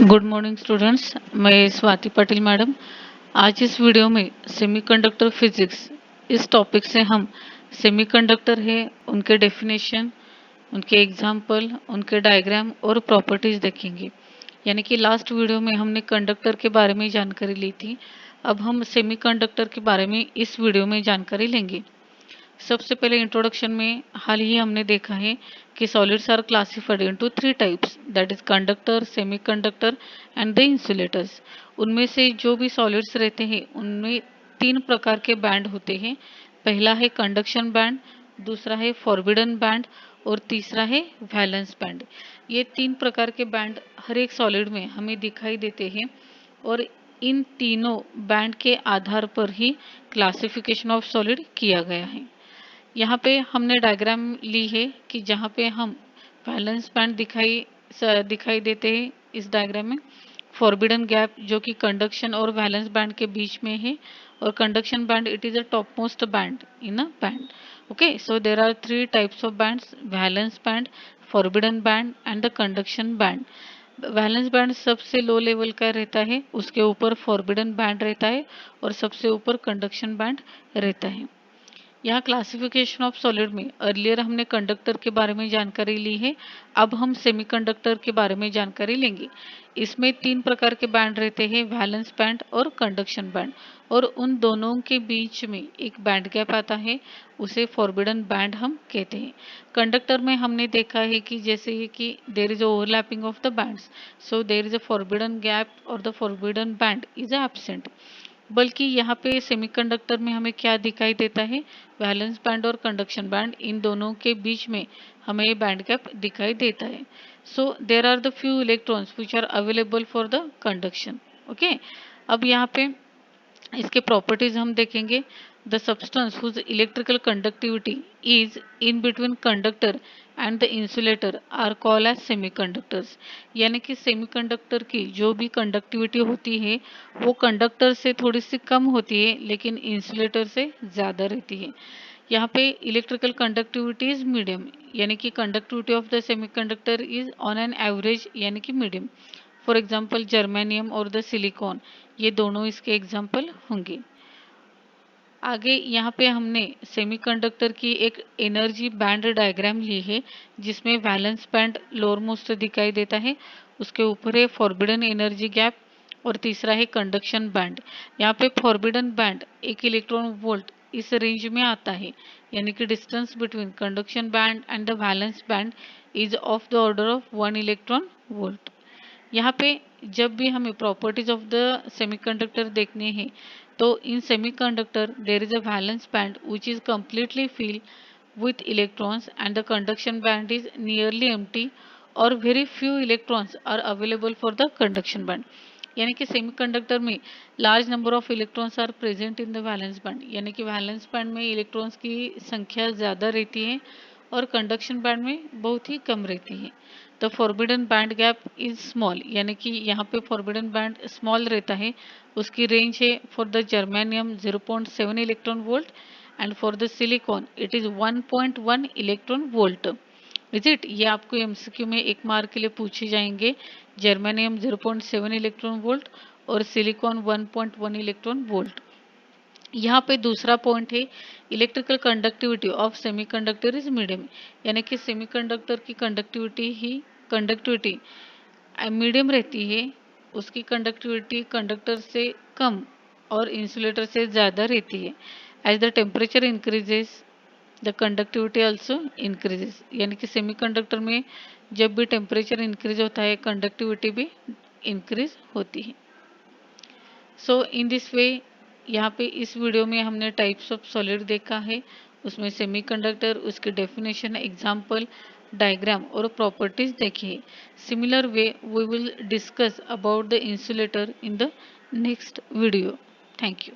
Good morning students. मैं Swati Patil madam. आज इस वीडियो में सेमीकंडक्टर फिजिक्स इस टॉपिक से हम सेमीकंडक्टर है, उनके डेफिनेशन, उनके एग्जाम्पल, उनके डायग्राम और प्रॉपर्टीज देखेंगे। यानी कि लास्ट वीडियो में हमने कंडक्टर के बारे में जानकारी ली थी, अब हम सेमीकंडक्टर के बारे में इस वीडियो में जानकारी लेंगे। सबसे पहले इंट्रोडक्शन में हाल ही हमने देखा है कि solids are classified into 3 types, that is conductor, semiconductor and the insulators. उनमें से जो भी सॉलिड्स रहते हैं उनमें 3 प्रकार के बैंड होते हैं। पहला है कंडक्शन बैंड, दूसरा है फॉरबिडन बैंड और तीसरा है वैलेंस बैंड। ये 3 प्रकार के बैंड हर एक सॉलिड में हमें दिखाई देते हैं और इन तीनों बैंड के आधार पर ही क्लासिफिकेशन ऑफ सॉलिड किया गया है। यहाँ पे हमने डायग्राम ली है कि जहाँ पे हम वैलेंस बैंड दिखाई देते हैं। इस डायग्राम में फॉरबिडन गैप जो कि कंडक्शन और वैलेंस बैंड के बीच में है, और conduction band it is a top most band in a band. Okay, so there are 3 types of bands, valence band, forbidden band and the conduction band. Valence band सबसे low level का रहता है, उसके ऊपर फॉरबिडन बैंड रहता है और सबसे ऊपर कंडक्शन बैंड रहता है। यहाँ क्लासिफिकेशन ऑफ सॉलिड में अर्लियर हमने कंडक्टर के बारे में जानकारी ली है, अब हम सेमीकंडक्टर के बारे में जानकारी लेंगे। इसमें 3 प्रकार के बैंड रहते हैं, वैलेंस बैंड और कंडक्शन बैंड, और उन दोनों के बीच में एक बैंड गैप आता है, उसे फॉरबिडन बैंड हम कहते हैं। कंडक्टर में हमने देखा है कि जैसे कि there is overlapping of the bands, so there is a forbidden gap और the forbidden band is absent. बल्कि यहाँ पे सेमीकंडक्टर में हमें क्या दिखाई देता है, वैलेंस बैंड और कंडक्शन बैंड, इन दोनों के बीच में हमें बैंड गैप दिखाई देता है। So there are the few electrons which are available for the conduction. Okay, अब यहाँ पे इसके प्रॉपर्टीज हम देखेंगे। The substance whose electrical conductivity is in between conductor and the insulator are called as semiconductors. यानी कि सेमीकंडक्टर की जो भी कंडक्टिविटी होती है वो कंडक्टर से थोड़ी सी कम होती है लेकिन इंसुलेटर से ज़्यादा रहती है। यहाँ पे इलेक्ट्रिकल कंडक्टिविटी इज मीडियम, यानी कि conductivity of the semiconductor is on an average यानी कि मीडियम। फॉर एग्जाम्पल जर्मेनियम और द सिलिकॉन, ये दोनों इसके एग्जाम्पल होंगे। आगे यहाँ पे हमने सेमीकंडक्टर की एक एनर्जी बैंड डायग्राम ली है, जिसमें वैलेंस बैंड लोअर मोस्ट दिखाई देता है, उसके ऊपर है फॉरबिडन एनर्जी गैप और तीसरा है कंडक्शन बैंड। यहाँ पे फॉरबिडन बैंड 1 इलेक्ट्रॉन वोल्ट इस रेंज में आता है, यानी कि distance between conduction band and the valence band is of the order of 1 electron volt. यहाँ पे जब भी हमें प्रॉपर्टीज ऑफ द सेमीकंडक्टर देखने हैं, तो इन semiconductor there is a valence band which is completely filled with electrons and the conduction band is nearly empty or very few electrons are available for the conduction band। यानी कि semiconductor में large number of electrons are present in the valence band, यानी कि valence band में electrons की संख्या ज़्यादा रहती है और कंडक्शन बैंड में बहुत ही कम रहती है। The forbidden band gap is small, यानी कि यहाँ पे फॉरबिडन बैंड स्मॉल रहता है, उसकी रेंज है for the germanium 0.7 electron volt and for the silicon it is 1.1 electron volt. Visit, ये आपको एमसीक्यू में 1 मार्क के लिए पूछे जाएंगे। जर्मेनियम 0.7 इलेक्ट्रॉन वोल्ट और सिलिकॉन 1.1 इलेक्ट्रॉन वोल्ट। यहाँ पे दूसरा पॉइंट है, electrical conductivity of semiconductor is medium, यानी कि सेमीकंडक्टर की कंडक्टिविटी मीडियम रहती है, उसकी कंडक्टिविटी कंडक्टर से कम और इंसुलेटर से ज़्यादा रहती है। As the temperature increases the conductivity also increases, यानी कि सेमीकंडक्टर में जब भी टेम्परेचर इंक्रीज होता है कंडक्टिविटी भी इंक्रीज होती है। सो इन दिस वे, यहाँ पे इस वीडियो में हमने टाइप्स ऑफ सॉलिड देखा है, उसमें सेमीकंडक्टर, उसके डेफिनेशन, एग्जाम्पल, डायग्राम और प्रॉपर्टीज देखी है। Similar way we will discuss about the insulator in the next video. Thank you.